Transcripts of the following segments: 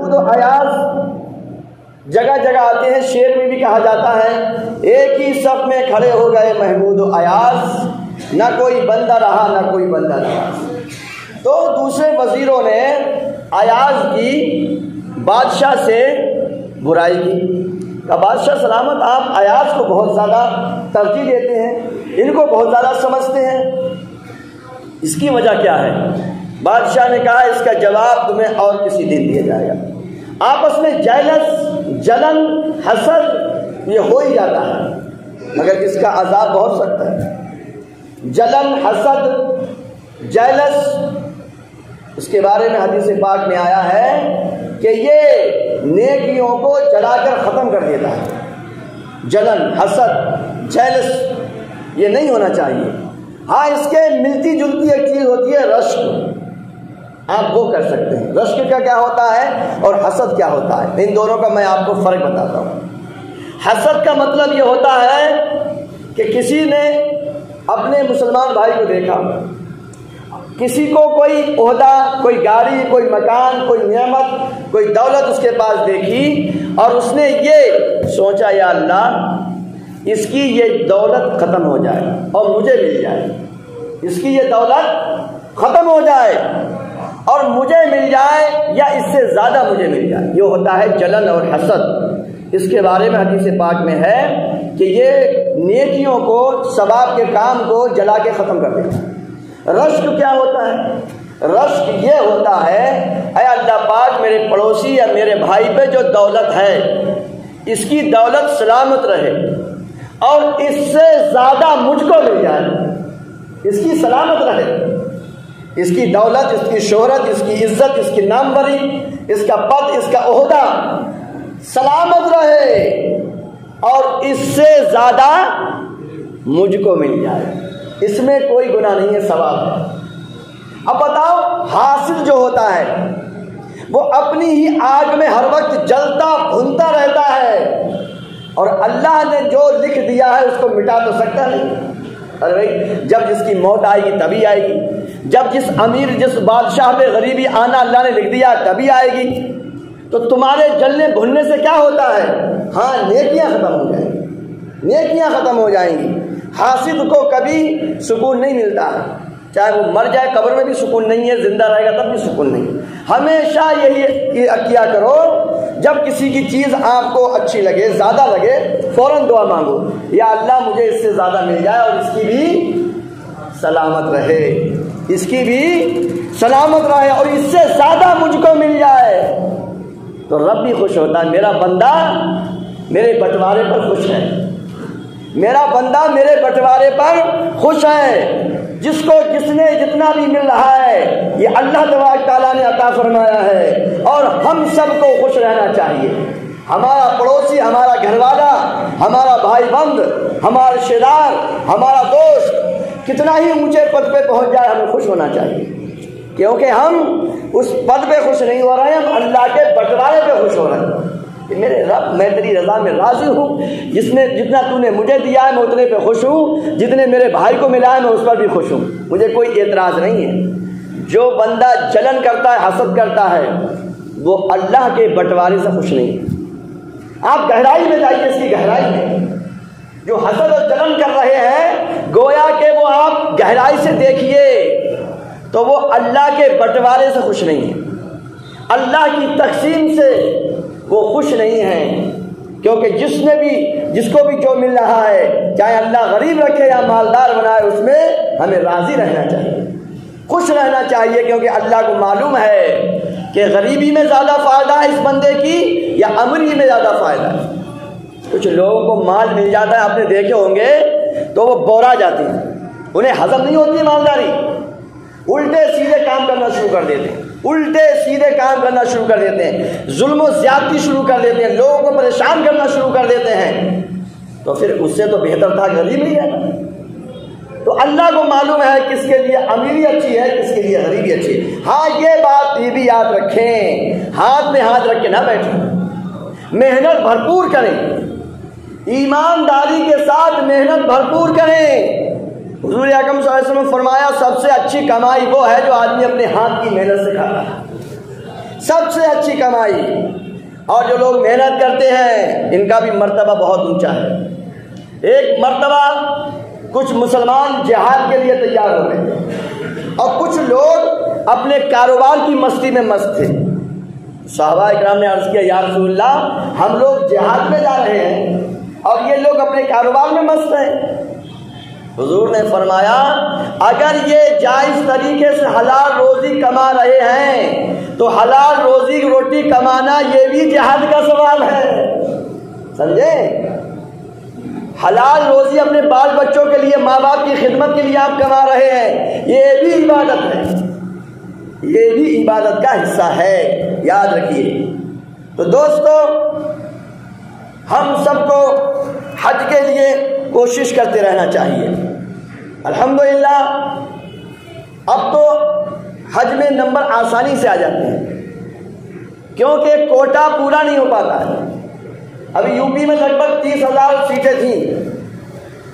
محمود و ایاز جگہ جگہ آتے ہیں، شعر میں بھی کہا جاتا ہے ایک ہی صف میں کھڑے ہو گئے محمود و ایاز، نہ کوئی بندہ رہا نہ کوئی بندہ رہا۔ تو دوسرے وزیروں نے ایاز کی بادشاہ سے برائی کی، کہا بادشاہ سلامت آپ ایاز کو بہت زیادہ ترجیح دیتے ہیں، ان کو بہت زیادہ سمجھتے ہیں، اس کی وجہ کیا ہے؟ بادشاہ نے کہا اس کا جواب تمہیں اور کسی دن دیا جائے گا۔ آپس میں جلن حسد یہ ہو ہی جاتا ہے، مگر اس کا عذاب بہت سخت ہے۔ جلن حسد جیلس، اس کے بارے میں حدیث پاک میں آیا ہے کہ یہ نیکیوں کو جلا کر ختم کر دیتا ہے۔ جلن حسد جیلس یہ نہیں ہونا چاہیے۔ ہاں اس کے ملتی جلتی ایک چیز ہوتی ہے رشک، آپ وہ کر سکتے ہیں۔ رشک کا کیا ہوتا ہے اور حسد کیا ہوتا ہے، ان دونوں کا میں آپ کو فرق بتاتا ہوں۔ حسد کا مطلب یہ ہوتا ہے کہ کسی نے اپنے مسلمان بھائی کو دیکھا، کسی کو کوئی عہدہ، کوئی گاڑی، کوئی مکان، کوئی نعمت، کوئی دولت اس کے پاس دیکھی اور اس نے یہ سوچا یا اللہ اس کی یہ دولت ختم ہو جائے اور مجھے مل جائے، اس کی یہ دولت ختم ہو جائے اور مجھے مل جائے یا اس سے زیادہ مجھے مل جائے، یہ ہوتا ہے جلن اور حسد۔ اس کے بارے میں حدیث پاک میں ہے کہ یہ نیکیوں کو، ثواب کے کام کو جلا کے ختم کر دیتا ہے۔ رشک کیا ہوتا ہے؟ رشک یہ ہوتا ہے اے اللہ پاک میرے پڑوسی یا میرے بھائی پہ جو دولت ہے اس کی دولت سلامت رہے اور اس سے زیادہ مجھ کو مل جائے، اس کی سلامت رہے، اس کی دولت، اس کی شہرت، اس کی عزت، اس کی ناموری، اس کا پد، اس کا عہدہ سلامت رہے اور اس سے زیادہ مجھ کو مل جائے، اس میں کوئی گناہ نہیں ہے، ثواب ہے۔ اب بتاؤ حاسد جو ہوتا ہے وہ اپنی ہی آگ میں ہر وقت جلتا بھونتا رہتا ہے اور اللہ نے جو لکھ دیا ہے اس کو مٹا تو سکتا نہیں۔ ارے بھائی جب جس کی موت آئے گی تبھی آئے گی، جب جس امیر جس بادشاہ پہ غریبی آنا اللہ نے لکھ دیا تبھی آئے گی۔ تو تمہارے جلنے بھننے سے کیا ہوتا ہے؟ ہاں نیکیاں ختم ہو جائیں گی، نیکیاں ختم ہو جائیں گی۔ حاسد کو کبھی سکون نہیں ملتا ہے، چاہے وہ مر جائے قبر میں بھی سکون نہیں ہے، زندہ رہے گا تب بھی سکون نہیں۔ ہمیشہ یہی کیا کرو جب کسی کی چیز آپ کو اچھی لگے، زیادہ لگے، فوراً دعا مانگو یا اللہ مجھے اس سے زیادہ مل جائے اور اس کی بھی سلامت رہے، اس کی بھی سلامت رہے اور اس سے زیادہ مجھ کو مل جائے تو رب بھی خوش ہوتا ہے۔ میرا بندہ میرے بٹوارے پر خوش ہے، میرا بندہ میرے بٹوارے پر خوش ہے۔ جس کو جس نے جتنا بھی مل رہا ہے یہ اللہ تبارک تعالیٰ نے عطا فرمایا ہے اور ہم سب کو خوش رہنا چاہیے۔ ہمارا پڑوسی، ہمارا گھر والا، ہمارا بھائی بند، ہمارا رشتہ دار، ہمارا دوست کتنا ہی اونچے پد پہ پہنچ جائے ہمیں خوش ہونا چاہیے، کیونکہ ہم اس پد پہ خوش نہیں ہو رہے ہیں، ہم اللہ کے بٹوارے پہ خوش ہو رہے ہیں کہ میرے رب میں تیری رضا میں راضی ہوں، جتنا تو نے مجھے دیا ہے میں اتنے پہ خوش ہوں، جتنے میرے بھائی کو ملا ہے میں اس پر بھی خوش ہوں، مجھے کوئی اعتراض نہیں ہے۔ جو بندہ جلن کرتا ہے، حسد کرتا ہے، وہ اللہ کے بٹوارے سے خوش نہیں ہے۔ آپ گہرائی میں جائیے، اس کی گہرائی میں جو حسد اور جلن کر رہے ہیں گویا کہ وہ آپ گہرائی سے دیکھیے تو وہ اللہ کے بٹوارے سے خوش نہیں ہے، اللہ کی تقسیم سے وہ خوش نہیں ہیں، کیونکہ جس کو بھی جو مل رہا ہے چاہے اللہ غریب رکھے یا مالدار بنائے اس میں ہمیں راضی رہنا چاہیے، خوش رہنا چاہیے، کیونکہ اللہ کو معلوم ہے کہ غریبی میں زیادہ فائدہ ہے اس بندے کی یا امری میں زیادہ فائدہ ہے۔ کچھ لوگوں کو مال مل جاتا ہے، آپ نے دیکھے ہوں گے تو وہ بورا جاتے ہیں، انہیں ہضم نہیں ہوتی مالداری، الٹے سیدھے کام کرنا شروع کر دیتے ہیں، الٹے سیدھے کام کرنا شروع کر دیتے ہیں، ظلم و زیادتی شروع کر دیتے ہیں، لوگوں کو پریشان کرنا شروع کر دیتے ہیں، تو پھر اس سے تو بہتر تھا غریب ہی ہے۔ تو اللہ کو معلوم ہے کس کے لیے امیری اچھی ہے، کس کے لیے غریبی اچھی ہے۔ ہاں یہ بات یہ بھی یاد رکھیں، ہاتھ میں ہاتھ رکھ کے نہ بیٹھیں، محنت بھرپور کریں، ایمانداری کے ساتھ محنت بھرپور کریں۔ حضور اکرم صلی اللہ علیہ وسلم فرمایا سب سے اچھی کمائی وہ ہے جو آدمی اپنے ہاتھ کی محنت سے کھاتا ہے، سب سے اچھی کمائی اور جو لوگ محنت کرتے ہیں ان کا بھی مرتبہ بہت اونچا ہے۔ ایک مرتبہ کچھ مسلمان جہاد کے لیے تیار ہو گئے اور کچھ لوگ اپنے کاروبار کی مستی میں مست تھے۔ صحابہ اکرام نے عرض کیا یا رسول اللہ ہم لوگ جہاد میں جا رہے ہیں اور یہ لوگ اپنے کاروبار میں مست ہیں۔ حضور نے فرمایا اگر یہ جائز طریقے سے حلال روزی کما رہے ہیں تو حلال روزی روٹی کمانا یہ بھی جہاد کا سوال ہے، سمجھے؟ حلال روزی اپنے بال بچوں کے لیے، ماں باپ کی خدمت کے لیے آپ کما رہے ہیں، یہ بھی عبادت ہے، یہ بھی عبادت کا حصہ ہے، یاد رکھیے۔ تو دوستو ہم سب کو حج کے لیے کوشش کرتے رہنا چاہیے۔ الحمدللہ اب تو حج میں نمبر آسانی سے آ جاتے ہیں کیونکہ کوٹا پورا نہیں ہو پاتا ہے۔ ابھی یو پی میں لگ بھگ 30,000 سیٹیں تھیں،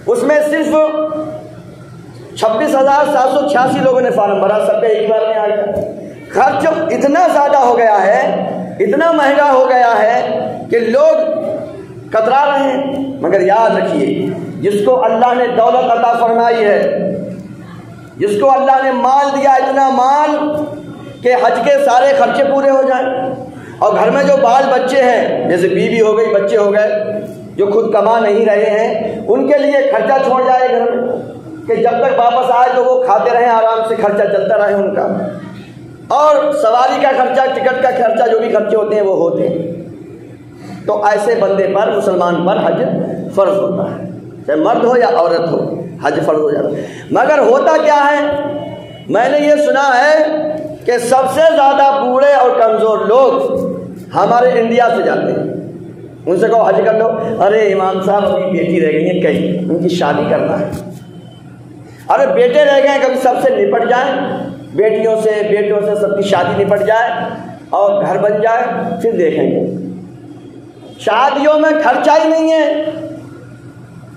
اس میں صرف 26,786 لوگوں نے فارم بھرا، سب کا ایک بار میں آ گیا۔ خرچ اتنا زیادہ ہو گیا ہے، اتنا مہنگا ہو گیا ہے کہ لوگ کترا رہے ہیں۔ مگر یاد رکھیے جس کو اللہ نے دولت عطا فرمائی ہے، جس کو اللہ نے مال دیا، اتنا مال کہ حج کے سارے خرچے پورے ہو جائیں، اور گھر میں جو بال بچے ہیں جیسے بیوی ہو گئی، بچے ہو گئے جو خود کما نہیں رہے ہیں، ان کے لیے خرچہ چھوڑ جائے گھر میں کہ جب تک واپس آئے تو وہ کھاتے رہیں، آرام سے خرچہ چلتا رہے ان کا، اور سواری کا خرچہ، ٹکٹ کا خرچہ، جو بھی خرچے ہوتے ہیں وہ ہوتے ہیں۔ تو ایسے بندے پر، مسلمان پر حج فرض ہوتا ہے، چاہے مرد ہو یا عورت ہو، حج فرض ہو جاتا ہے۔ مگر ہوتا کیا ہے، میں نے یہ سنا ہے کہ سب سے زیادہ بوڑھے اور کمزور لوگ ہمارے انڈیا سے جاتے ہیں، ان سے کہو حج کر لو، ارے امام صاحب ابھی بیٹی رہ گئی ہیں، کہیں ان کی شادی کرنا ہے، ارے بیٹے رہ گئے، کبھی سب سے نپٹ جائیں، بیٹیوں سے بیٹوں سے سب کی شادی نپٹ جائے اور گھر بن جائے پھر دیکھیں گے۔ شادیوں میں خرچہ ہی نہیں ہے،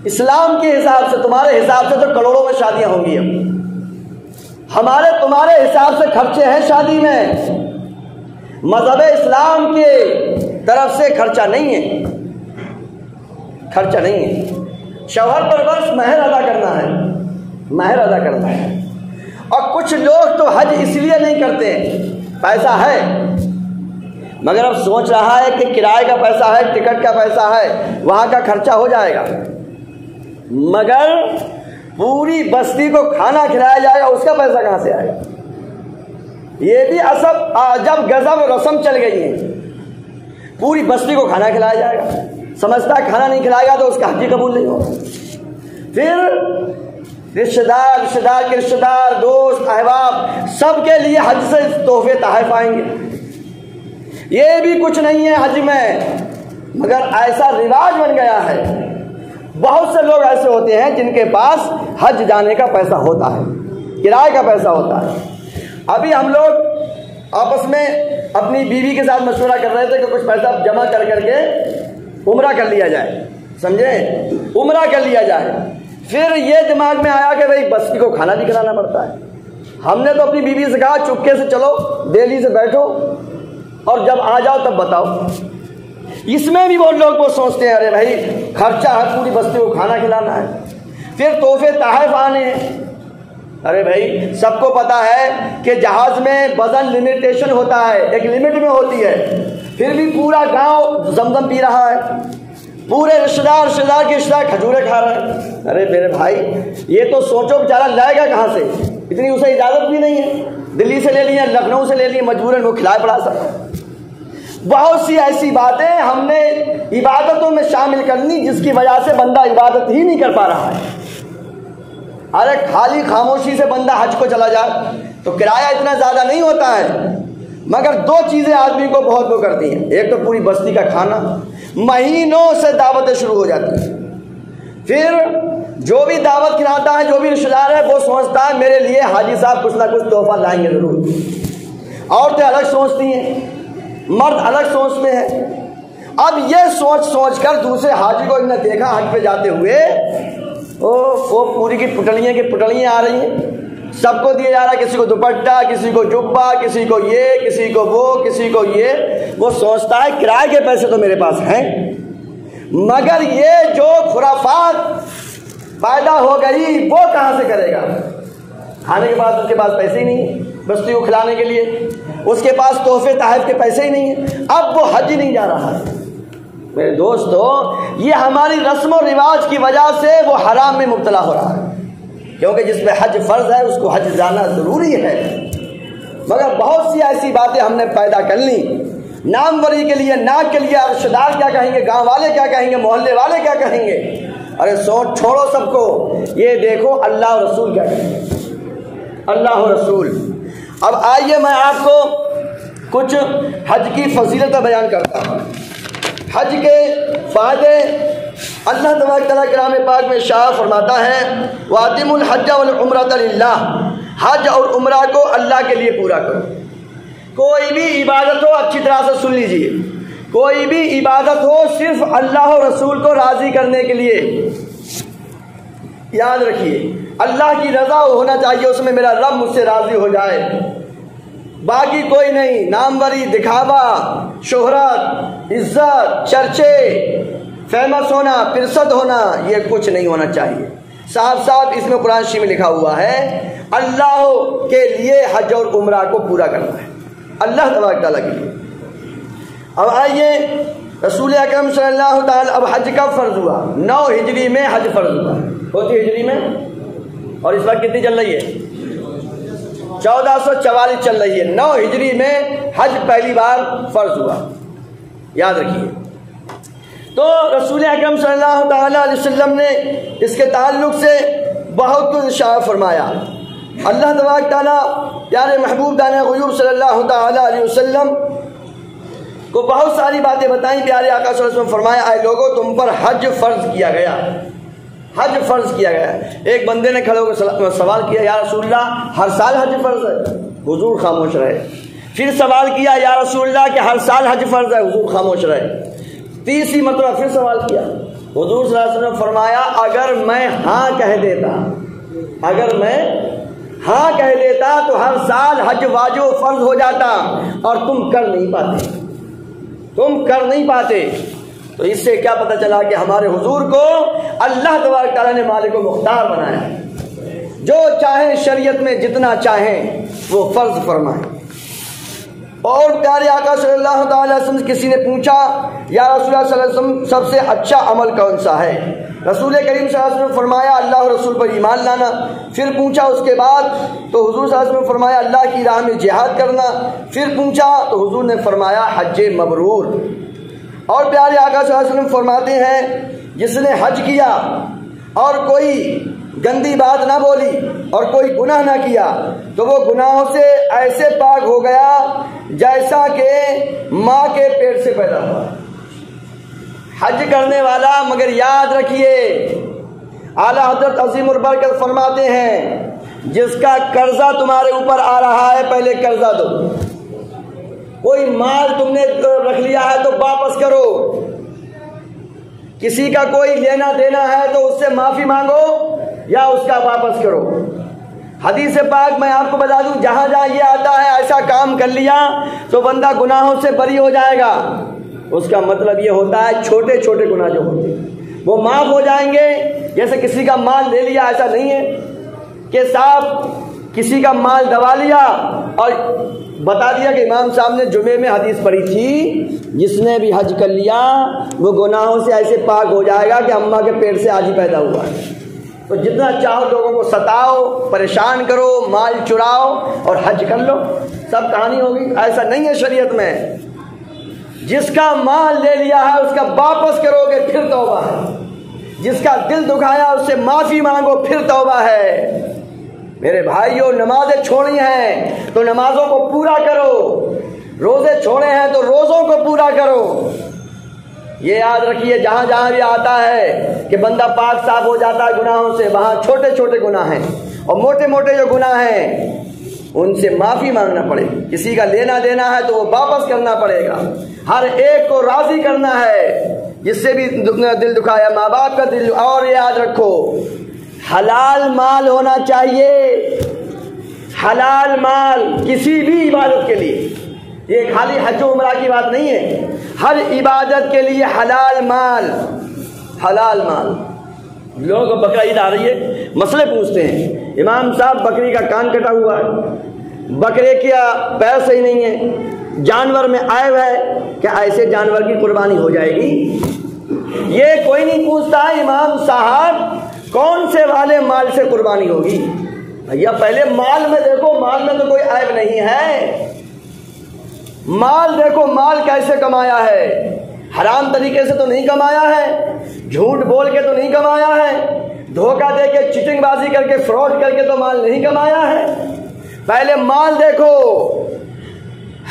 اسلام کے حساب سے، تمہارے حساب سے تو کروڑوں میں شادیاں ہوں گی، اب ہمارے تمہارے حساب سے خرچے ہیں شادی میں، مذہب اسلام کے طرف سے خرچہ نہیں ہے، خرچہ نہیں ہے۔ شوہر پر بس مہر ادا کرنا ہے، مہر ادا کرنا ہے۔ اور کچھ لوگ تو حج اس لیے نہیں کرتے، پیسہ ہے مگر اب سوچ رہا ہے کہ کرائے کا پیسہ ہے، ٹکٹ کا پیسہ ہے، وہاں کا خرچہ ہو جائے گا، مگر پوری بستی کو کھانا کھلایا جائے گا، اس کا پیسہ کہاں سے آئے گا؟ یہ بھی جب غضب رسم چل گئی ہے، پوری بستی کو کھانا کھلایا جائے گا، سمجھتا ہے کھانا نہیں کھلائے گا تو اس کا حج قبول نہیں ہوگا۔ پھر رشتہ دار کے رشتہ دار، دوست احباب، سب کے لیے حج سے تحفے تحائف آئیں گے۔ یہ بھی کچھ نہیں ہے حج میں، مگر ایسا رواج بن گیا ہے۔ بہت سے لوگ ایسے ہوتے ہیں جن کے پاس حج جانے کا پیسہ ہوتا ہے، کرائے کا پیسہ ہوتا ہے۔ ابھی ہم لوگ آپس میں اپنی بیوی کے ساتھ مشورہ کر رہے تھے کہ کچھ پیسہ جمع کر کے عمرہ کر لیا جائے، سمجھے، عمرہ کر لیا جائے۔ پھر یہ دماغ میں آیا کہ بھائی بستی کو کھانا بھی کھلانا پڑتا ہے۔ ہم نے تو اپنی بیوی سے کہا چپکے سے چلو، دہلی سے بیٹھو اور جب آ جاؤ تب بتاؤ۔ اس میں بھی وہ لوگ وہ سوچتے ہیں ارے بھائی خرچہ ہے، پوری بستی کو کھانا کھلانا ہے، پھر تحفے تحائف آنے ہیں۔ ارے بھائی سب کو پتا ہے کہ جہاز میں وزن لمیٹیشن ہوتا ہے، ایک لمٹ میں ہوتی ہے، پھر بھی پورا گاؤں زمزم پی رہا ہے، پورے رشتہ دار کے رشتہ دار کھجورے کھا رہے ہیں۔ ارے میرے بھائی یہ تو سوچو بیچارہ لائے گا کہاں سے، اتنی اسے اجازت بھی نہیں ہے، دلی سے لے لی ہے، لکھنؤ سے لے لی، مجبوراً وہ کھلائے پڑا سکتا۔ بہت سی ایسی باتیں ہم نے عبادتوں میں شامل کرنی جس کی وجہ سے بندہ عبادت ہی نہیں کر پا رہا ہے۔ ارے خالی خاموشی سے بندہ حج کو چلا جائے تو کرایہ اتنا زیادہ نہیں ہوتا ہے، مگر دو چیزیں آدمی کو بہت وہ کرتی ہیں، ایک تو پوری بستی کا کھانا، مہینوں سے دعوتیں شروع ہو جاتی ہیں، پھر جو بھی دعوت کھلاتا ہے، جو بھی رشتہ دار ہے، وہ سوچتا ہے میرے لیے حاجی صاحب کچھ نہ کچھ تحفہ لائیں گے ضرور۔ عورتیں الگ سوچتی ہیں، مرد الگ سوچتے ہیں۔ اب یہ سوچ کر دوسرے حاجی کو انہیں دیکھا حج پہ جاتے ہوئے، وہ پوری کی پٹلیاں آ رہی ہیں، سب کو دیا جا رہا ہے، کسی کو دوپٹہ، کسی کو جبہ، کسی کو یہ، کسی کو وہ، کسی کو یہ۔ وہ سوچتا ہے کرائے کے پیسے تو میرے پاس ہیں، مگر یہ جو خرافات پیدا ہو گئی وہ کہاں سے کرے گا؟ کھانے کے بعد اس کے پاس پیسے ہی نہیں بستی کو کھلانے کے لیے، اس کے پاس تحفے تحائف کے پیسے ہی نہیں ہیں، اب وہ حج نہیں جا رہا ہے۔ میرے دوستو، یہ ہماری رسم و رواج کی وجہ سے وہ حرام میں مبتلا ہو رہا ہے، کیونکہ جس پہ حج فرض ہے اس کو حج جانا ضروری ہے، مگر بہت سی ایسی باتیں ہم نے پیدا کر لی ناموری کے لیے، ناک کے لیے، رشتہ دار کیا کہیں گے، گاؤں والے کیا کہیں گے، محلے والے کیا کہیں گے۔ ارے سوچ چھوڑو سب کو، یہ دیکھو اللہ اور رسول کیا کہیں گے، اللہ اور رسول۔ اب آئیے میں آپ کو کچھ حج کی فضیلتیں بیان کرتا ہوں، حج کے فائدے۔ اللہ تبارک تعالیٰ کلام پاک میں ارشاد فرماتا ہے وَأَتِمُّوا الْحَجَّ وَالْعُمْرَةَ لِلَّهِ، حج اور عمرہ کو اللہ کے لیے پورا کرو۔ کوئی بھی عبادت ہو، اچھی طرح سے سن لیجئے، کوئی بھی عبادت ہو صرف اللہ اور رسول کو راضی کرنے کے لیے، یاد رکھیے اللہ کی رضا ہونا چاہیے، اس میں میرا رب مجھ سے راضی ہو جائے، باقی کوئی نہیں۔ ناموری، دکھاوا، شہرت، عزت، چرچے، فیمس ہونا، پرسد ہونا، یہ کچھ نہیں ہونا چاہیے۔ صاف صاف اس میں قرآن شریف میں لکھا ہوا ہے اللہ کے لیے حج اور عمرہ کو پورا کرنا ہے، اللہ تبارک تعالیٰ کے لیے۔ اب آئیے رسول اکرم صلی اللہ تعالیٰ، اب حج کب فرض ہوا؟ 9 ہجری میں حج فرض ہوا، ہوتی ہجری میں، اور اس وقت کتنی چل رہی ہے؟ 1444 چل رہی ہے۔ 9 ہجری میں حج پہلی بار فرض ہوا، یاد رکھیے۔ تو رسول اکرم صلی اللہ تعالیٰ علیہ وسلم نے اس کے تعلق سے بہت کچھ ارشاد فرمایا۔ اللہ تبارک تعالیٰ پیارے محبوب دانے غیوب صلی اللہ تعالیٰ علیہ وسلم کو بہت ساری باتیں بتائیں۔ پیارے آقا صلی اللہ علیہ وسلم فرمایا اے لوگو تم پر حج فرض کیا گیا، حج فرض کیا گیا۔ ایک بندے نے کھڑے ہو کر سوال کیا یا رسول اللہ ہر سال حج فرض ہے؟ حضور خاموش رہے۔ پھر سوال کیا یا رسول اللہ کہ ہر سال حج فرض ہے؟ حضور خاموش رہے۔ تیسری مرتبہ پھر سوال کیا، حضور صلی اللہ علیہ وسلم فرمایا اگر میں ہاں کہہ دیتا، اگر میں ہاں کہہ دیتا تو ہر سال حج واجب و فرض ہو جاتا، اور تم کر نہیں پاتے، تم کر نہیں پاتے۔ تو اس سے کیا پتہ چلا کہ ہمارے حضور کو اللہ تبارک تعالیٰ نے مالک و مختار بنایا، جو چاہیں شریعت میں جتنا چاہیں وہ فرض فرمائیں۔ اور پیارے آقا صلی اللہ تعالیٰ علیہ وسلم کسی نے پوچھا یا رسول اللہ صلی اللہ علیہ وسلم سب سے اچھا عمل کون سا ہے؟ رسول کریم صلی اللہ علیہ وسلم فرمایا اللہ اور رسول پر ایمان لانا۔ پھر پوچھا اس کے بعد تو حضور صلی اللہ علیہ وسلم فرمایا اللہ کی راہ میں جہاد کرنا۔ پھر پوچھا تو حضور نے فرمایا حج مبرور۔ اور پیارے آقا صلی اللہ علیہ وسلم فرماتے ہیں جس نے حج کیا اور کوئی گندی بات نہ بولی اور کوئی گناہ نہ کیا تو وہ گناہوں سے ایسے پاک ہو گیا جیسا کہ ماں کے پیٹ سے پیدا ہوا۔ حج کرنے والا، مگر یاد رکھیے اعلیٰ حضرت عظیم البرکت فرماتے ہیں جس کا قرضہ تمہارے اوپر آ رہا ہے پہلے قرضہ دو۔ کوئی مال تم نے رکھ لیا ہے تو واپس کرو، کسی کا کوئی لینا دینا ہے تو اس سے معافی مانگو یا اس کا واپس کرو۔ حدیث پاک میں آپ کو بتا دوں جہاں جہاں یہ آتا ہے ایسا کام کر لیا تو بندہ گناہوں سے بری ہو جائے گا، اس کا مطلب یہ ہوتا ہے چھوٹے چھوٹے گناہ جو ہوتے ہیں وہ معاف ہو جائیں گے۔ جیسے کسی کا مال لے لیا، ایسا نہیں ہے کہ صاحب کسی کا مال دبا لیا اور بتا دیا کہ امام صاحب نے جمعے میں حدیث پڑھی تھی جس نے بھی حج کر لیا وہ گناہوں سے ایسے پاک ہو جائے گا کہ اماں کے پیٹ سے آج ہی پیدا ہوا ہے۔ تو جتنا چاہو لوگوں کو ستاؤ، پریشان کرو، مال چراؤ اور حج کر لو، سب کہانی ہوگی۔ ایسا نہیں ہے شریعت میں، جس کا مال لے لیا ہے اس کا واپس کرو گے پھر توبہ ہے، جس کا دل دکھایا اس سے معافی مانگو پھر توبہ ہے۔ میرے بھائیوں نمازیں چھوڑی ہیں تو نمازوں کو پورا کرو، روزے چھوڑے ہیں تو روزوں کو پورا کرو۔ یہ یاد رکھیے جہاں جہاں بھی آتا ہے کہ بندہ پاک صاف ہو جاتا ہے گناہوں سے، وہاں چھوٹے چھوٹے گناہ ہیں اور موٹے موٹے جو گناہ ہیں ان سے معافی مانگنا پڑے گی۔ کسی کا لینا دینا ہے تو وہ واپس کرنا پڑے گا، ہر ایک کو راضی کرنا ہے جس سے بھی دل دکھایا، ماں باپ کا دل۔ اور یاد رکھو حلال مال ہونا چاہیے، حلال مال کسی بھی عبادت کے لیے، یہ خالی حج و عمرہ کی بات نہیں ہے، ہر عبادت کے لیے حلال مال، حلال مال۔ لوگوں کو بقرہ عید آ رہی ہے، مسئلے پوچھتے ہیں، امام صاحب بکری کا کان کٹا ہوا ہے، بکرے کا پیر صحیح نہیں ہے، جانور میں عیب ہے، کیا ایسے جانور کی قربانی ہو جائے گی؟ یہ کوئی نہیں پوچھتا ہے امام صاحب کون سے والے مال سے قربانی ہوگی؟ بھیا پہلے مال میں دیکھو، مال میں تو کوئی عیب نہیں ہے، مال دیکھو مال کیسے کمایا ہے، حرام طریقے سے تو نہیں کمایا ہے، جھوٹ بول کے تو نہیں کمایا ہے، دھوکہ دے کے چیٹنگ بازی کر کے فراڈ کر کے تو مال نہیں کمایا ہے۔ پہلے مال دیکھو،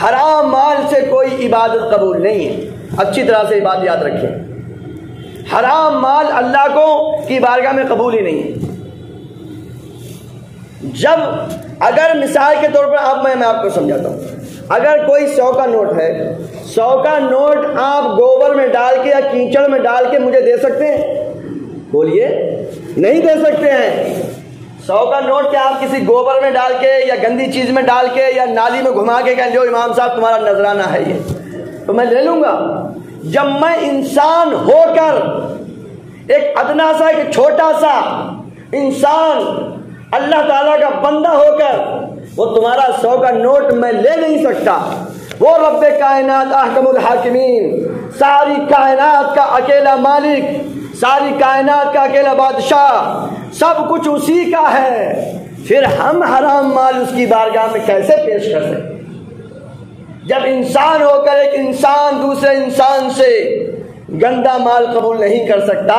حرام مال سے کوئی عبادت قبول نہیں ہے، اچھی طرح سے بات یاد رکھیں، حرام مال اللہ کو کی بارگاہ میں قبول ہی نہیں ہے۔ جب اگر مثال کے طور پر میں آپ کو سمجھاتا ہوں، اگر کوئی 100 کا نوٹ ہے، 100 کا نوٹ آپ گوبر میں ڈال کے یا کیچڑ میں ڈال کے مجھے دے سکتے ہیں؟ بولیے، نہیں دے سکتے ہیں۔ 100 کا نوٹ کیا آپ کسی گوبر میں ڈال کے یا گندی چیز میں ڈال کے یا نالی میں گھما کے کہ جو امام صاحب تمہارا نذرانہ ہے یہ تو میں لے لوں گا؟ جب میں انسان ہو کر ایک ادنا سا، ایک چھوٹا سا انسان اللہ تعالیٰ کا بندہ ہو کر وہ تمہارا 100 کا نوٹ میں لے نہیں سکتا، وہ رب کائنات احکم الحاکمین، ساری کائنات کا اکیلا مالک، ساری کائنات کا اکیلا بادشاہ، سب کچھ اسی کا ہے، پھر ہم حرام مال اس کی بارگاہ میں کیسے پیش کر سکتے؟ جب انسان ہو کر ایک انسان دوسرے انسان سے گندا مال قبول نہیں کر سکتا،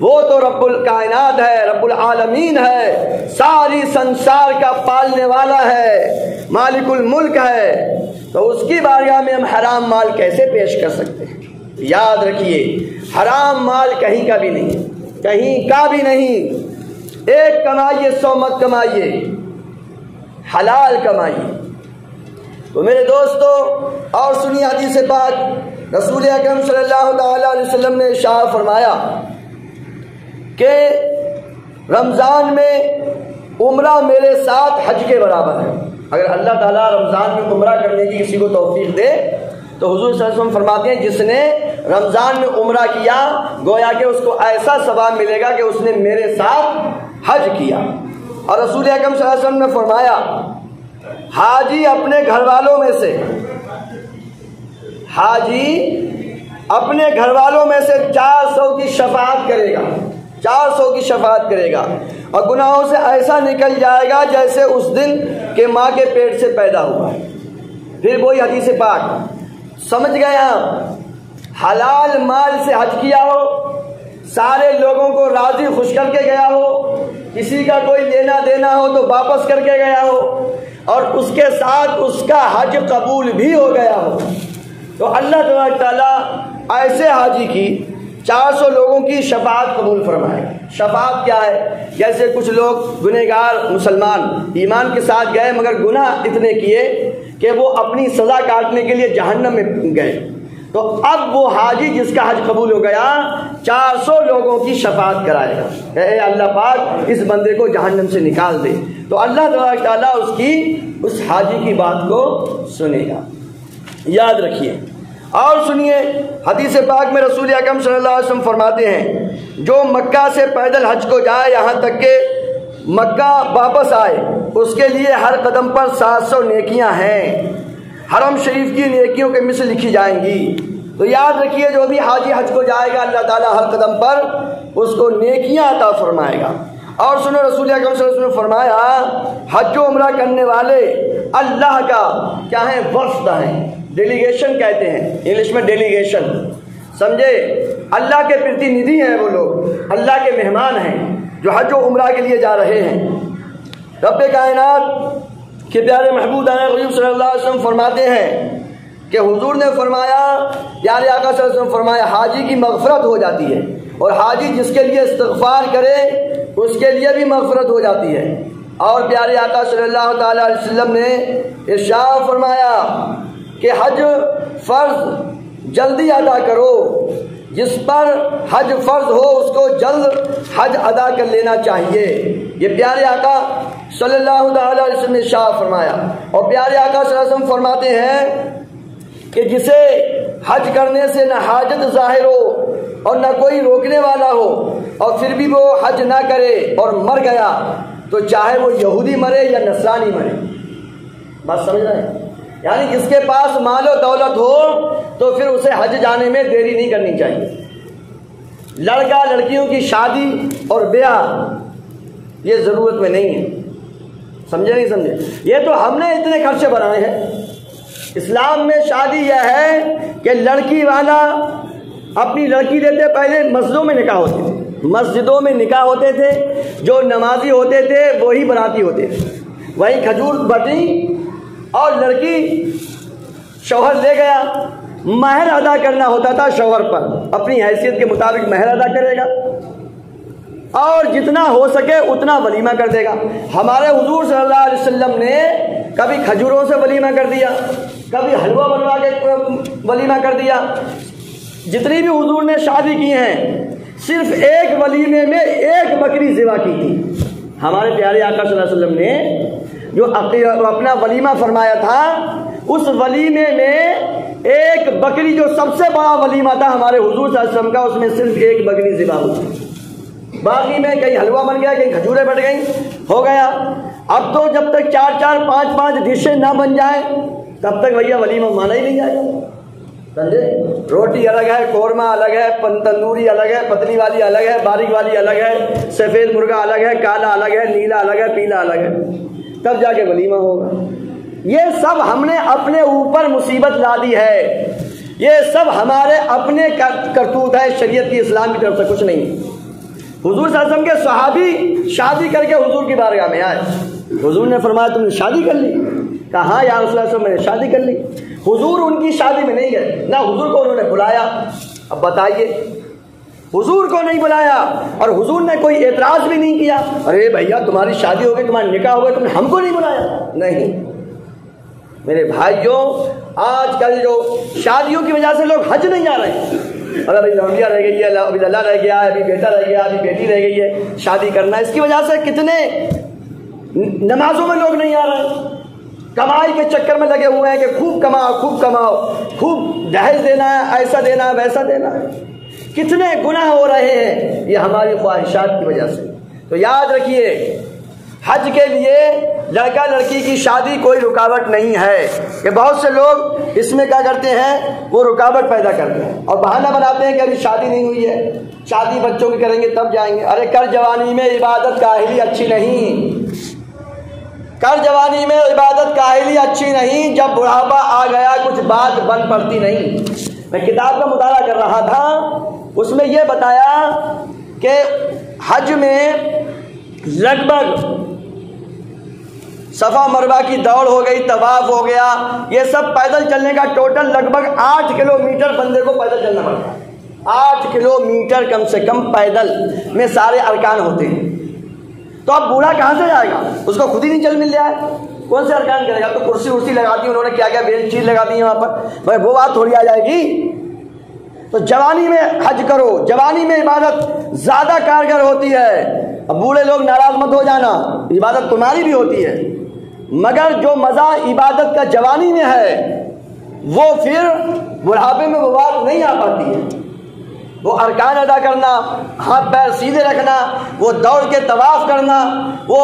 وہ تو رب الکائنات ہے، رب العالمین ہے، ساری سنسار کا پالنے والا ہے، مالک الملک ہے، تو اس کی بارگاہ میں ہم حرام مال کیسے پیش کر سکتے ہیں؟ یاد رکھیے، حرام مال کہیں کا بھی نہیں، کہیں کا بھی نہیں، ایک کمائیے 100 مت کمائیے، حلال کمائیے۔ تو میرے دوستو اور سنیے حدیث پاک، رسول اکرم صلی اللہ تعالیٰ علیہ وسلم نے ارشاد فرمایا کہ رمضان میں عمرہ میرے ساتھ حج کے برابر ہے۔ اگر اللہ تعالیٰ رمضان میں عمرہ کرنے کی کسی کو توفیق دے تو حضور صلی اللہ علیہ وسلم فرماتے ہیں جس نے رمضان میں عمرہ کیا گویا کہ اس کو ایسا ثواب ملے گا کہ اس نے میرے ساتھ حج کیا۔ اور رسول اکرم صلی اللہ علیہ وسلم نے فرمایا حاجی اپنے گھر والوں میں سے، حاجی اپنے گھر والوں میں سے 400 کی شفاعت کرے گا، 400 کی شفاعت کرے گا، اور گناہوں سے ایسا نکل جائے گا جیسے اس دن کہ ماں کے پیٹ سے پیدا ہوا ہے۔ پھر وہی حدیث پاک، سمجھ گئے آپ، حلال مال سے حج کیا ہو، سارے لوگوں کو راضی خوش کر کے گیا ہو، کسی کا کوئی لینا دینا ہو تو واپس کر کے گیا ہو، اور اس کے ساتھ اس کا حج قبول بھی ہو گیا ہو، تو اللہ تبارک تعالیٰ ایسے حاجی کی 400 لوگوں کی شفاعت قبول فرمائے۔ شفاعت کیا ہے؟ جیسے کچھ لوگ گنہگار مسلمان ایمان کے ساتھ گئے مگر گناہ اتنے کیے کہ وہ اپنی سزا کاٹنے کے لیے جہنم میں گئے، تو اب وہ حاجی جس کا حج قبول ہو گیا 400 لوگوں کی شفاعت کرائے گا، اے اللہ پاک اس بندے کو جہنم سے نکال دے، تو اللہ تبارک تعالیٰ اس حاجی کی بات کو سنے گا۔ یاد رکھیے اور سنیے، حدیث پاک میں رسول اکرم صلی اللہ علیہ وسلم فرماتے ہیں جو مکہ سے پیدل حج کو جائے یہاں تک کہ مکہ واپس آئے، اس کے لیے ہر قدم پر 700 نیکیاں ہیں، حرم شریف کی نیکیوں کے مثل لکھی جائیں گی۔ تو یاد رکھیے جو بھی حاجی حج کو جائے گا اللہ تعالیٰ ہر قدم پر اس کو نیکیاں عطا فرمائے گا۔ اور سنو، رسول اکرم صلی اللہ علیہ وسلم نے فرمایا حج و عمرہ کرنے والے اللہ کا کیا ہیں؟ وفد ہیں، ڈیلیگیشن کہتے ہیں انگلش میں، ڈیلیگیشن، سمجھے؟ اللہ کے پرتینیدھی ہیں وہ لوگ، اللہ کے مہمان ہیں جو حج و عمرہ کے لیے جا رہے ہیں۔ رب کائنات کے پیارے محبوب غیوب صلی اللہ علیہ وسلم فرماتے ہیں کہ حضور نے فرمایا، پیارے آقا صلی اللہ علیہ وسلم فرمایا حاجی کی مغفرت ہو جاتی ہے، اور حاجی جس کے لیے استغفار کرے اس کے لیے بھی مغفرت ہو جاتی ہے۔ اور پیارے آقا صلی اللہ تعالیٰ علیہ وسلم نے ارشاد فرمایا کہ حج فرض جلدی ادا کرو، جس پر حج فرض ہو اس کو جلد حج ادا کر لینا چاہیے۔ یہ پیارے آقا صلی اللہ تعالیٰ علیہ وسلم نے ارشاد فرمایا، اور پیارے آقا صلی اللہ علیہ وسلم فرماتے ہیں کہ جسے حج کرنے سے نہ حاجت ظاہر ہو اور نہ کوئی روکنے والا ہو اور پھر بھی وہ حج نہ کرے اور مر گیا تو چاہے وہ یہودی مرے یا نصرانی مرے۔ بات سمجھ رہے ہیں؟ یعنی جس کے پاس مال و دولت ہو تو پھر اسے حج جانے میں دیری نہیں کرنی چاہیے۔ لڑکا لڑکیوں کی شادی اور بیاہ یہ ضرورت میں نہیں ہے، سمجھے نہیں سمجھے؟ یہ تو ہم نے اتنے خرچے بنائے ہیں۔ اسلام میں شادی یہ ہے کہ لڑکی والا اپنی لڑکی دیتے، پہلے مسجدوں میں نکاح ہوتے تھے، مسجدوں میں نکاح ہوتے تھے، جو نمازی ہوتے تھے وہی براتی ہوتے تھے، وہی کھجور بٹی اور لڑکی شوہر لے گیا، مہر ادا کرنا ہوتا تھا شوہر پر، اپنی حیثیت کے مطابق مہر ادا کرے گا اور جتنا ہو سکے اتنا ولیمہ کر دے گا۔ ہمارے حضور صلی اللہ علیہ وسلم نے کبھی کھجوروں سے ولیمہ کر دیا، کبھی حلوہ بنوا کے ولیمہ کر دیا۔ جتنی بھی حضور نے شادی کی ہیں صرف ایک ولیمے میں ایک بکری ذبح کی تھی۔ ہمارے پیارے آقا صلی اللہ علیہ وسلم نے جو اپنا ولیمہ فرمایا تھا، اس ولیمے میں ایک بکری، جو سب سے بڑا ولیمہ تھا ہمارے حضور صلی اللہ علیہ وسلم کا، اس میں صرف ایک بکری ذبح ہوئی، باقی میں کہیں حلوہ بن گیا، کہیں کھجوریں بٹ گئیں، ہو گیا۔ اب تو جب تک 4 5 ڈشیں نہ بن جائیں تب تک بھیا ولیمہ مانا ہی نہیں جائے گا، سمجھے؟ روٹی الگ ہے، قورمہ الگ ہے، تندوری الگ ہے، پتلی والی الگ ہے، باریک والی الگ ہے، سفید مرغا الگ ہے، کالا الگ ہے، نیلا الگ ہے، پیلا الگ ہے، تب جا کے ولیمہ ہوگا۔ یہ سب ہم نے اپنے اوپر مصیبت لا دی ہے، یہ سب ہمارے اپنے کرتوت ہے، شریعت کی اسلام کی طرف سے کچھ نہیں۔ حضور صلی اللہ علیہ وسلم کے صحابی شادی کر کے حضور کی بارگاہ میں آئے، حضور نے فرمایا تم نے شادی کر لی؟ کہا ہاں یا رسول اللہ صلی اللہ علیہ وسلم میں نے شادی کر لی۔ حضور ان کی شادی میں نہیں گئے، نہ حضور کو انہوں نے بلایا۔ اب بتائیے، حضور کو نہیں بلایا اور حضور نے کوئی اعتراض بھی نہیں کیا، ارے بھیا تمہاری شادی ہو گئی، تمہارا نکاح ہو گیا، تم نے ہم کو نہیں بلایا؟ نہیں میرے بھائیوں، آج کل جو شادیوں کی وجہ سے لوگ حج نہیں جا رہے ہیں، اور ابھی لونڈیا رہ گئی ہے، ابھی للا رہ گیا ہے، ابھی بیٹا رہ گیا، ابھی بیٹی رہ گئی ہے، شادی کرنا، اس کی وجہ سے کتنے نمازوں میں لوگ نہیں آ رہے، کمائی کے چکر میں لگے ہوئے ہیں کہ خوب کماؤ، خوب کماؤ، خوب دہیج دینا ہے، ایسا دینا ہے، ویسا دینا ہے، کتنے گناہ ہو رہے ہیں یہ ہماری خواہشات کی وجہ سے۔ تو یاد رکھیے، حج کے لیے لڑکا لڑکی کی شادی کوئی رکاوٹ نہیں ہے، کہ بہت سے لوگ اس میں کیا کرتے ہیں، وہ رکاوٹ پیدا کرتے ہیں اور بہانہ بناتے ہیں کہ ابھی شادی نہیں ہوئی ہے، شادی بچوں کی کریں گے تب جائیں گے۔ ارے کر جوانی میں عبادت کاہلی اچھی نہیں، کر جوانی میں عبادت کاہلی اچھی نہیں، جب بڑھاپا آ گیا کچھ بات بن پڑتی نہیں۔ میں کتاب کا مطالعہ کر رہا تھا، اس میں یہ بتایا کہ حج میں لگ بھگ صفا مروہ کی دوڑ ہو گئی، طواف ہو گیا، یہ سب پیدل چلنے کا ٹوٹل لگ بھگ 8 کلومیٹر بندے کو پیدل چلنا پڑتا ہے۔ 8 کلومیٹر کم سے کم پیدل میں سارے ارکان ہوتے ہیں۔ تو اب بوڑھا کہاں سے جائے گا؟ اس کو خود ہی نہیں چل مل جائے، کون سے ارکان کرے گا؟ تو کرسی ورسی لگا دی انہوں نے، کیا کیا بیل چیز لگا دی ہے وہاں پر، بھائی وہ بات تھوڑی آ جائے گی۔ تو جوانی میں حج کرو، جوانی میں عبادت زیادہ کارگر ہوتی ہے۔ اب بوڑھے لوگ ناراض مت ہو جانا، عبادت تمہاری بھی ہوتی ہے، مگر جو مزہ عبادت کا جوانی میں ہے وہ پھر بڑھاپے میں وہ بات نہیں آ پاتی ہے۔ وہ ارکان ادا کرنا، ہاتھ پیر سیدھے رکھنا، وہ دوڑ کے طواف کرنا، وہ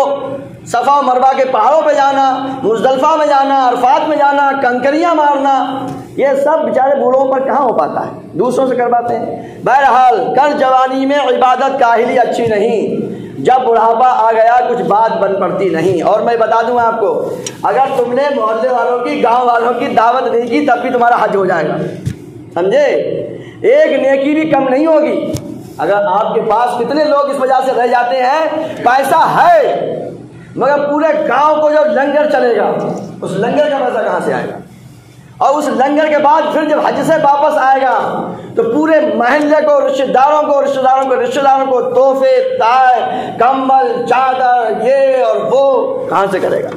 صفا و مروہ کے پہاڑوں پہ جانا، مزدلفہ میں جانا، عرفات میں جانا، کنکریاں مارنا، یہ سب بیچارے بوڑھوں پر کہاں ہو پاتا ہے، دوسروں سے کرواتے ہیں۔ بہرحال کر جوانی میں عبادت کاہلی اچھی نہیں، جب بڑھاپا آ گیا کچھ بات بن پڑتی نہیں۔ اور میں بتا دوں آپ کو، اگر تم نے محلے والوں کی، گاؤں والوں کی دعوت نہیں کی تب بھی تمہارا حج ہو جائے گا، سمجھے؟ ایک نیکی بھی کم نہیں ہوگی۔ اگر آپ کے پاس کتنے لوگ اس وجہ سے رہ جاتے ہیں، پیسہ ہے مگر پورے گاؤں کو جو لنگر چلے گا، اس لنگر کا پیسہ کہاں سے آئے گا؟ اور اس لنگر کے بعد پھر جب حج سے واپس آئے گا تو پورے محلے کو، رشتہ داروں کو تحفے، تائے، کمبل، چادر، یہ اور وہ کہاں سے کرے گا؟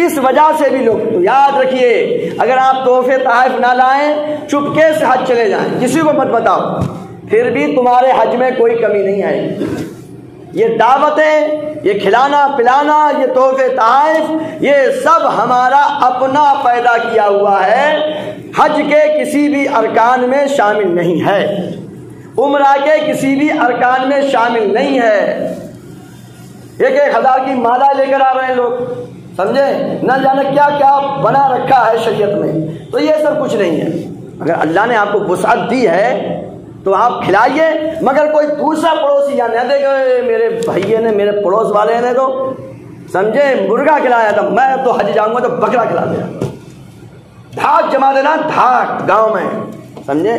اس وجہ سے بھی لوگ، تو یاد رکھیے، اگر آپ تحفے تحائف نہ لائیں، چپکے سے حج چلے جائیں، کسی کو مت بتاؤ، پھر بھی تمہارے حج میں کوئی کمی نہیں آئے گی۔ یہ دعوتیں یہ کھلانا پلانا، یہ تحفے تحائف، یہ سب ہمارا اپنا پیدا کیا ہوا ہے، حج کے کسی بھی ارکان میں شامل نہیں ہے، عمرہ کے کسی بھی ارکان میں شامل نہیں ہے۔ 1,000 کی مالا لے کر آ رہے ہیں لوگ، سمجھے، نہ جانے کیا کیا بنا رکھا ہے شریعت میں، تو یہ سب کچھ نہیں ہے۔ اگر اللہ نے آپ کو وسعت دی ہے تو آپ کھلائیے، مگر کوئی دوسرا پڑوسی یا نہ دے گا، میرے بھائی نے، میرے پڑوس والے نے تو سمجھے مرغا کھلایا تھا، میں تو حج جاؤں گا تو بکرا کھلا دیا، دھاک جما دینا، دھاک گاؤں میں، سمجھے۔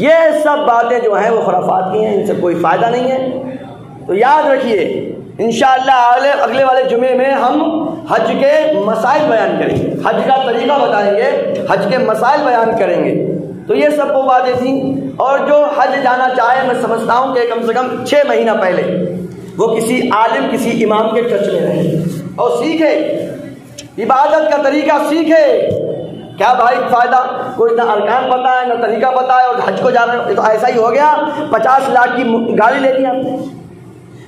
یہ سب باتیں جو ہیں وہ خرافات کی ہیں، ان سے کوئی فائدہ نہیں ہے۔ تو یاد رکھیے انشاءاللہ اگلے والے جمعے میں ہم حج کے مسائل بیان کریں گے، حج کا طریقہ بتائیں گے، حج کے مسائل بیان کریں گے۔ تو یہ سب وہ باتیں تھیں، اور جو حج جانا چاہے میں سمجھتا ہوں کہ کم سے کم 6 مہینہ پہلے وہ کسی عالم، کسی امام کے ٹچ میں رہے اور سیکھے، عبادت کا طریقہ سیکھے۔ کیا بھائی فائدہ، کوئی نہ ارکان پتہ ہے، نہ طریقہ پتہ ہے، اور حج کو جا رہے ہیں، تو ایسا ہی ہو گیا 50 لاکھ کی گاڑی لے لی آپ نے،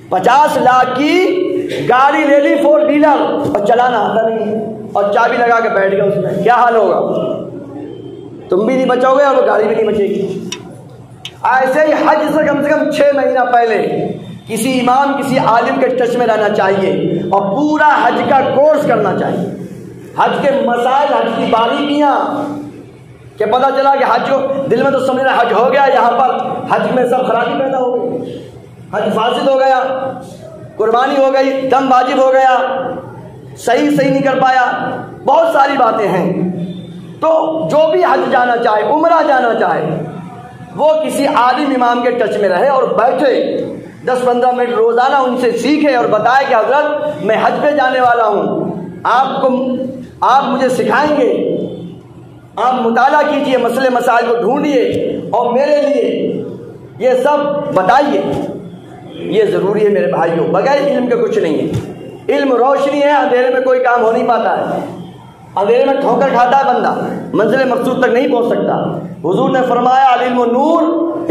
50 لاکھ کی گاڑی لے لی 4 ویلر، اور چلانا آتا نہیں، اور چابی لگا کے بیٹھ گئے اس میں، کیا حال ہوگا؟ تم بھی نہیں بچو گے اور وہ گاڑی بھی نہیں بچے گی۔ ایسے ہی حج سے کم 6 مہینہ پہلے کسی امام، کسی عالم کے ٹچ میں رہنا چاہیے، اور پورا حج کا کورس کرنا چاہیے، حج کے مسائل، حج کی باریکیاں، کہ پتہ چلا کہ حج دل میں تو سمجھ رہا حج ہو گیا، یہاں پر حج میں سب خرابی پیدا ہو گئی، حج فاسد ہو گیا، قربانی ہو گئی، دم واجب ہو گیا، صحیح نہیں کر پایا، بہت ساری باتیں ہیں۔ تو جو بھی حج جانا چاہے، عمرہ جانا چاہے، وہ کسی عالم امام کے ٹچ میں رہے اور بیٹھے 10-15 منٹ روزانہ ان سے سیکھے اور بتائے کہ حضرت میں حج پہ جانے والا ہوں، آپ مجھے سکھائیں گے، آپ مطالعہ کیجئے، مسئلے مسائل کو ڈھونڈیے اور میرے لیے یہ سب بتائیے۔ یہ ضروری ہے میرے بھائیوں، بغیر علم کے کچھ نہیں ہے۔ علم روشنی ہے، اندھیرے میں کوئی کام ہو نہیں پاتا ہے، اندھیرے میں ٹھوکر کھاتا ہے بندہ، منزل مقصود تک نہیں پہنچ سکتا۔ حضور نے فرمایا العلم نور،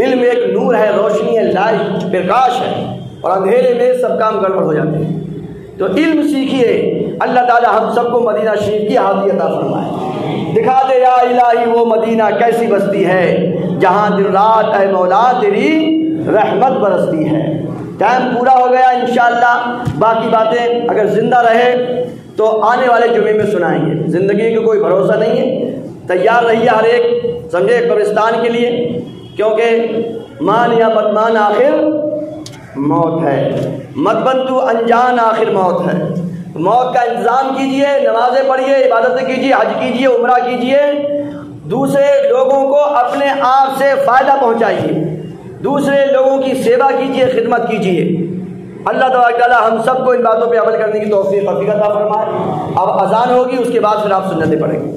علم ایک نور ہے، روشنی ہے، لائٹ، پرکاش ہے، اور اندھیرے میں سب کام گڑبڑ ہو جاتے ہیں۔ تو علم سیکھیے، اللہ تعالی ہم سب کو مدینہ شریف کی حاضری عطا فرمائے، دکھا دے یا الہی وہ مدینہ کیسی بستی ہے جہاں دن رات اے مولا تیری رحمت برستی ہے۔ ٹائم پورا ہو گیا، انشاءاللہ باقی باتیں اگر زندہ رہے تو آنے والے جمعے میں سنائیں گے۔ زندگی کا کوئی بھروسہ نہیں ہے، تیار رہیے ہر ایک، سمجھے، قبرستان کے لیے، کیونکہ مان یا بدمان آخر موت ہے، مت بن تو انجان آخر موت ہے۔ موت کا انتظام کیجئے، نمازیں پڑھیے، عبادتیں کیجئے، حج کیجئے، عمرہ کیجئے، دوسرے لوگوں کو اپنے آپ سے فائدہ پہنچائیے، دوسرے لوگوں کی سیوا کیجئے، خدمت کیجئے۔ اللہ تبارک تعالیٰ ہم سب کو ان باتوں پہ عمل کرنے کی توفیق عطا فرمائے۔ اب اذان ہوگی، اس کے بعد پھر آپ سنتیں پڑھیں گے۔